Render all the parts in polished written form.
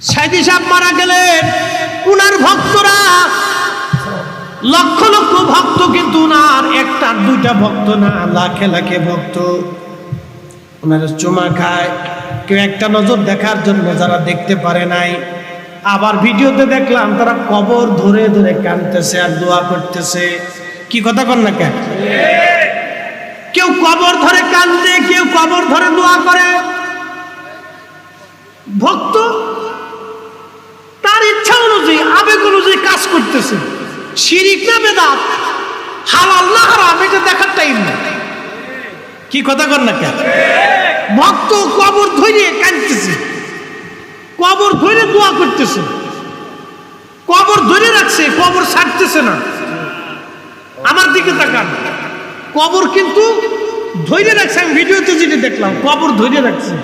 সাইদি সাহেব মারা গেলেন, উনার ভক্তরা লক্ষ লক্ষ ভক্ত, কিন্তু উনার একটা দুইটা ভক্ত না, লাখে লাখে ভক্ত ওনার চুমা খায়। কেউ একটা নজর দেখার জন্য যারা দেখতে পারে নাই, আবার ভিডিওতে দেখলাম তারা কবর ধরে ধরে কাঁদতেছে আর দোয়া করতেছে। কি কথা কন না কেন? কেউ কবর ধরে কাঁদে, কেউ কবর ধরে দোয়া করে। ভক্ত তার ইচ্ছা অনুযায়ী আবেগ অনুযায়ী কাজ করতেছে। শিরিক না বেদাত, হালাল না হারাম, এটা দেখার টাইম না। কি কথা কন না কেন? ভক্ত কবর ধরে কাঁদতেছে, কবর ধরে দোয়া করতেছে, কবর ধরে রাখছে, কবর ছাড়তেছে না। আমার দিকে তাকান, কবর কিন্তু ধরে রাখছে। আমি ভিডিওতে যেটা দেখলাম, কবর ধরে রাখছে,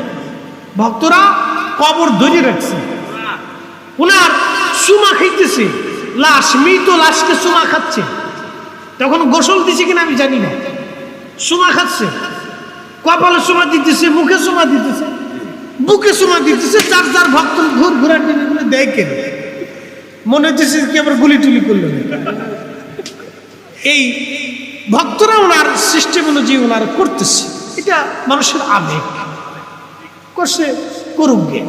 ভক্তরা কবর ধরে রাখছে। ওনার চুমা খাইতেছে, লাশ, মৃত লাশকে চুমা খাচ্ছে। তখন গোসল দিছে কিনা আমি জানি না, চুমা খাচ্ছে, কপালে চুমা দিতেছে, মুখে চুমা দিতেছে, বুকে চুমা দিতেছে। যার যার ভক্ত ঘুর ঘুরা টেনে দেয় কেন, মনে হচ্ছে কি আবার গুলি টুলি করলো। এই ভক্তরা ওনার সিস্টেম অনুযায়ী ওনার করতেছে, এটা মানুষের আবেগ, করছে করুক গে।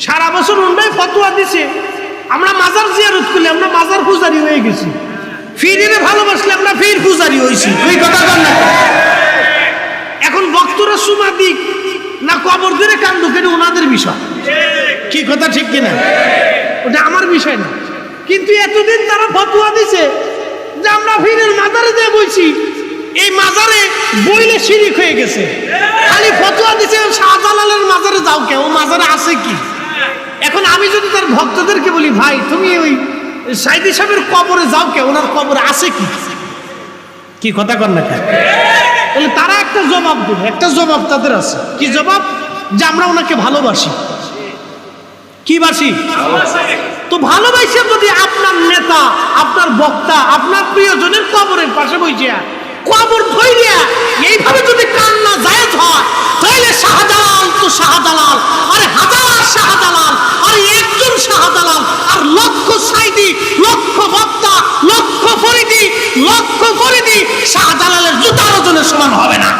সারা বছর ওনারাই ফতোয়া দিছে, আমরা মাজার জিয়ারত করলে আমরা মাজার পূজারি হয়ে গেছি, ফিরে ভালোবাসলে আমরা ফির পূজারি হয়েছি। ওই কথা বল না। এখন ভক্তরা সুমা দিক না কবর ধরে কান্দুক, এটা ওনাদের বিষয়। কি কথা ঠিক কিনা? ওটা আমার বিষয় না। কিন্তু এতদিন তারা ফতোয়া দিছে যে আমরা ফিরের মাজারে দিয়ে বইছি, এই মাজারে বইলে শিরিক হয়ে গেছে। খালি ফতোয়া দিছে শাহজালালের মাজারে যাও, কেউ মাজারে আছে কি? এখন আমি যদি তার ভক্তদেরকে বলি, ভাই তুমি ওই সাইদি সাহেবের কবরে যাও, কে ওনার কবরে আছে কি? কি কথা কর না কেন? তাহলে তারা একটা জবাব দেবে, একটা জবাব তাদের আছে। কি জবাব? যে আমরা ওনাকে ভালোবাসি। কি বাসি? তো ভালোবাসে যদি আপনার নেতা, আপনার বক্তা, আপনার প্রিয়জনের কবরের পাশে বসিয়া কবর ধইরিয়া এইভাবে যদি কান্না জায়েজ হয়, তাহলে শাহজালাল তো শাহজালাল, আর হাজার শাহজালাল, আর একজন শাহজালাল, আর লক্ষ সাইদি, লক্ষ বক্তা, লক্ষ ফরিদি, লক্ষ ফরিদি শাহজালালের জুতার ওজনের সমান হবে না।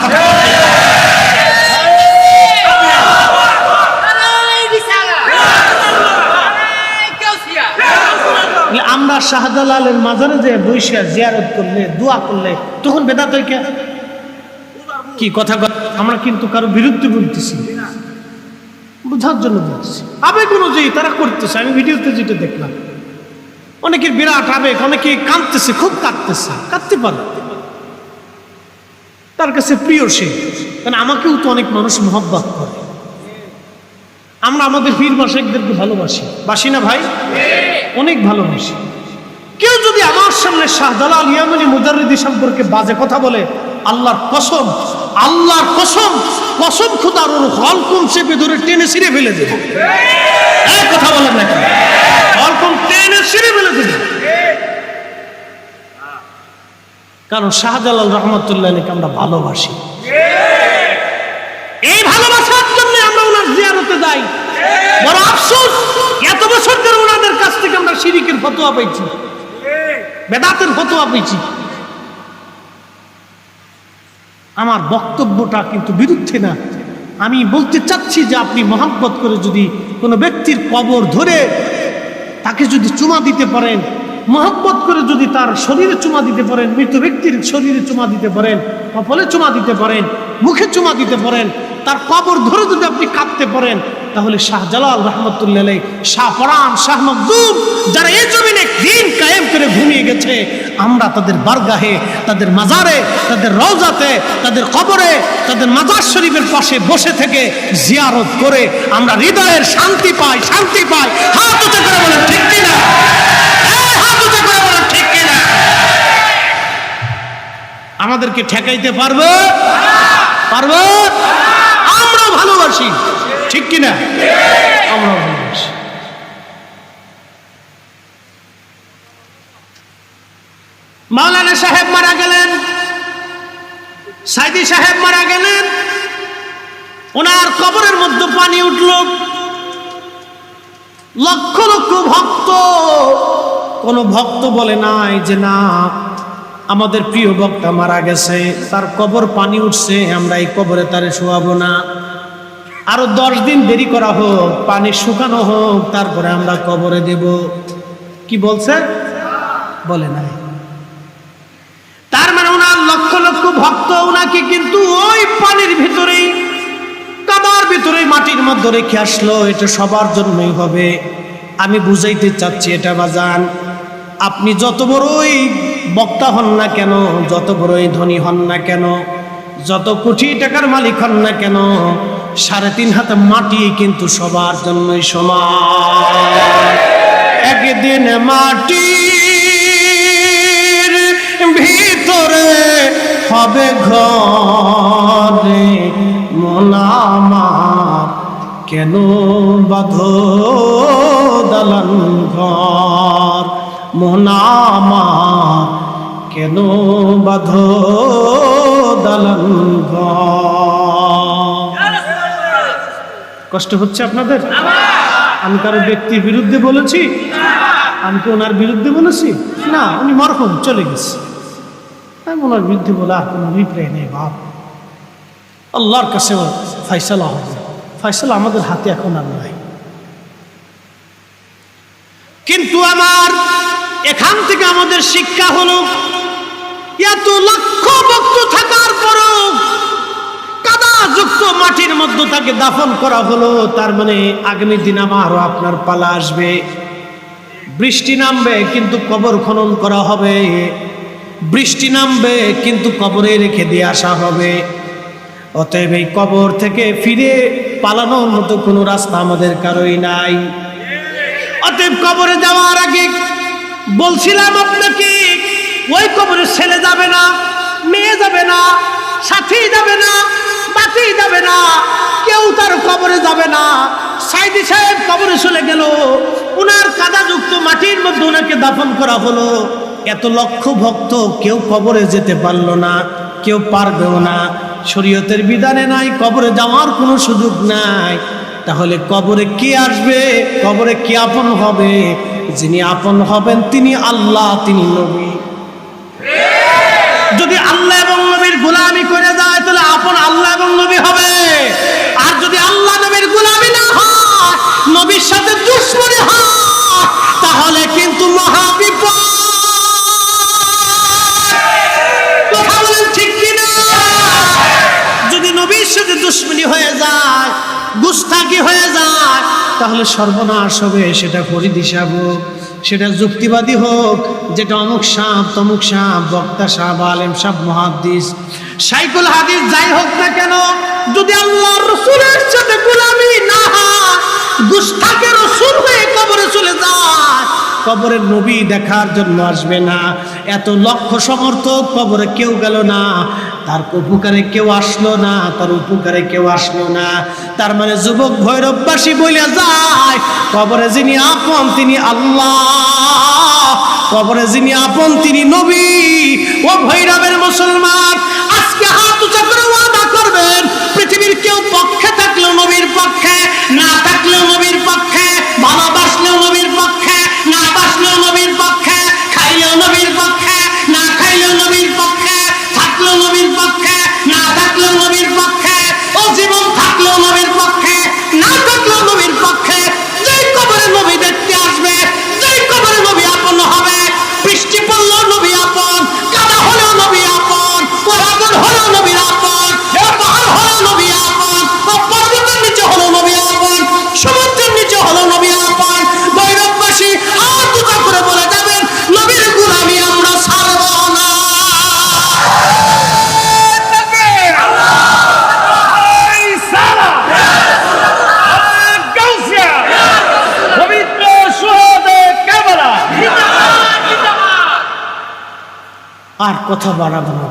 আমরা শাহজালালের মাজারে যে বৈশা জিয়ারত করলে, দোয়া করলে, তখন বেদাত হয় কে? কি কথা? আমরা কিন্তু কারো বিরুদ্ধে বলতেছি, বোঝার জন্য বলতেছি। আবেগ অনুযায়ী তারা করতেছে। আমি ভিডিওতে যেটা দেখলাম, অনেকের বিরাট আবেগ, অনেকে কাঁদতেছে, খুব কাঁদতেছে, কাঁদতে পারে, তার কাছে প্রিয় সে। কারণ আমাকেও তো অনেক মানুষ মহব্বত করে। আমরা আমাদের পীর মাশায়েখদেরকে ভালোবাসি, বাসি না ভাই? অনেক ভালোবাসি। কেউ যদি আমার সামনে শাহজালাল ইয়ামানি মুজাররিদি সম্পর্কে বাজে কথা বলে, আল্লাহর কসম, আল্লাহর কসম, কসম খোদার, ওর হলকম চেপে ধরে টেনে ছিঁড়ে ফেলে দেবে। এক কথা বলেন না কেন? হলকম টেনে ছিঁড়ে ফেলে দেবে। কারণ শাহজালাল রহমতুল্লাহ আলাইহিকে আমরা ভালোবাসি। এই ভালোবাসার জন্য আমরা ওনার জিয়ারতে যাই। বড় আফসোস, এত বছর ধরে ওনাদের কাছ থেকে আমরা শিরিকের ফতোয়া পাইছি, বেদাতের ফতোয়া পেয়েছি। আমার বক্তব্যটা কিন্তু বিরুদ্ধে না, আমি বলতে চাচ্ছি যে আপনি মহব্বত করে যদি কোনো ব্যক্তির কবর ধরে তাকে যদি চুমা দিতে পারেন, মহব্বত করে যদি তার শরীরে চুমা দিতে পারেন, মৃত ব্যক্তির শরীরে চুমা দিতে পারেন, কপালে চুমা দিতে পারেন, মুখে চুমা দিতে পারেন, তার কবর ধরে যদি আপনি কাঁদতে পারেন, তাহলে শাহজালাল রহমতুল্লাহ আলাইহি, শাহ পরাণ, শাহ মখদুম, যারা এই জমিনে দিন কায়েম করে ঘুমিয়ে গেছে, আমরা তাদের বারগাহে, তাদের মাজারে, তাদের রওজাতে, তাদের কবরে, তাদের মাজার শরীফের পাশে বসে থেকে জিয়ারত করে আমরা হৃদয়ের শান্তি পাই, শান্তি পাই। হাত উঁচু করে বলেন ঠিক কিনা? হাত উঁচু করে বলেন ঠিক কিনা? আমাদেরকে ঠেকাইতে পারবে? পারবে? আমরাও ভালোবাসি, ঠিক কিনা? আমরাও ভালোবাসি। মাওলানা সাহেব মারা গেলেন, সাইদি সাহেব মারা গেলেন, ওনার কবরের মধ্যে পানি উঠল। লক্ষ লক্ষ ভক্ত, কোন ভক্ত বলে নাই যে না আমাদের প্রিয় বক্তা মারা গেছে, তার কবর পানি উঠছে, আমরা এই কবরে তারে শোয়াবো না, আরো 10 দিন দেরি করা হোক, পানি শুকানো হোক, তারপরে আমরা কবরে দেব। কি বলছে? বলে নাই। তার মানে ওনার লক্ষ লক্ষ ভক্ত ওনাকে কিন্তু ওই পানির ভিতরেই, কাদার ভিতরে, মাটির মধ্যে রেখে আসলো। এটা সবার জন্যই হবে। আমি বুঝাইতে চাচ্ছি এটা বাজান, আপনি যত বড়ই বক্তা হন না কেন, যত বড়ই ধনী হন না কেন, যত কোটি টাকার মালিক হন না কেন, 3.5 হাত মাটি কিন্তু সবার জন্যই সমান। একদিন মাটির ভিতরে হবে ঘরে, মন আমার কেন বাঁধো দালান ঘর, মন আমার কেন বাঁধো দালান ঘর। কষ্ট হচ্ছে আপনাদের? আমি কারো ব্যক্তির বিরুদ্ধে বলেছি? আমি কি ওনার বিরুদ্ধে বলেছি? না, উনি মরহুম, চলে গেছে। আমি ওনার বিরুদ্ধে বলে আর কোনো অভিপ্রায় নেই। বাপ, আল্লাহর কাছে ফয়সালা হবে, ফয়সালা আমাদের হাতে এখন আর নাই। কিন্তু আমার এখান থেকে আমাদের শিক্ষা হলো, এত লক্ষ ভক্ত থাকার পরও কাদাযুক্ত মাটির মধ্যে তাকে দাফন করা হলো। তার মানে আগামী দিন আমারও আপনার পালা আসবে, বৃষ্টি নামবে কিন্তু কবর খনন করা হবে, বৃষ্টি নামবে কিন্তু কবরে রেখে দিয়ে আসা হবে। অতএব এই কবর থেকে ফিরে পালানোর মতো কোনো রাস্তা আমাদের কারোই নাই। অতএব কবরে যাওয়ার আগে বলছিলাম আপনাকে, ওই কবরে ছেলে যাবে না, মেয়ে যাবে না, সাথী যাবে না, বাতি যাবে না, কেউ তার কবরে যাবে না। সাইদি সাহেব কবরে চলে গেল, উনার কাদাযুক্ত মাটির মধ্যে ওনাকে দাফন করা হলো। এত লক্ষ ভক্ত কেউ কবরে যেতে পারলো না, কেউ পারবেও না। শরীয়তের বিধানে নাই, কবরে যাওয়ার কোনো সুযোগ নাই। তাহলে কবরে কে আসবে? কবরে কে আপন হবে? যিনি আপন হবেন তিনি আল্লাহ, তিনি নবী। যদি আল্লাহ এবং নবীর গোলামি করে যায় তাহলে আপন আল্লাহ এবং নবী হবে। আর যদি আল্লাহ নবীর গোলামি না হয়, নবীর সাথে দুশমনি হয়, তাহলে কিন্তু মহা বিপদ। কথা বলেন ঠিক কিনা? যদি নবীর সাথে দুশমনি হয়ে যায়, গুস্তাখি হয়ে যায়, তাহলে সর্বনাশ হবে। সেটা ফরিদ হিসাব হোক, সেটা যুক্তিবাদী হোক, যেটা অমুক সাহ তমুক সাহ, বক্তা সাহ, আলেম সাহ, মুহাদ্দিস, শাইখুল হাদিস যাই হোক না কেন, যদি আল্লাহর রাসূলের সাথে গোলামি না হয়, গুস্তাখের রাসূল হয়ে কবরে চলে যায়, কবরের নবী দেখার জন্য আসবে না। এত লক্ষ সমর্থক কবরে কেউ গেল না, তার উপকারে কেউ আসলো না, তার উপকারে কেউ আসলো না। তার মানে যুবক ভৈরববাসী বলে যায়, কবরে যিনি আপন তিনি আল্লাহ, কবরে যিনি আপন তিনি নবী। ও ভৈরবের মুসলমান, আজকে হাত উঁচা করে ওয়াদা করবেন, পৃথিবীর কেউ পক্ষে থাকলেও নবীর পক্ষে, না থাকলেও নবীর পক্ষে, ভালোবাসলেও নবীর পক্ষে, না বাসলেও নবীর পক্ষে, খাইলেও নবীর পক্ষে, না খাইলেও নবীর পক্ষে, থাকলেও নবীর পক্ষে, না থাকলেও নবীর পক্ষে, ও জীবন থাকলেও নবীর পক্ষে, না থাকলেও নবীর পক্ষে। যেই কবরে নবী দেখতে আসবে, যেই কবরে নবী আপন হবে, বৃষ্টি পড়লেও নবী আপন, কাদা হলেও নবী আপন, আগুন হলেও নবী আপন, পাহাড় হলেও নবী আপন, পর্বতের নিচে হলেও নবী আপন, সমুদ্রের নিচে হলেও নবী আপন। ভৈরববাসী হাত উঁচা করে বলে যাবেন, নবীর গোলামি আমরা ছাড়ব না। আর কথা বাড়াবো না।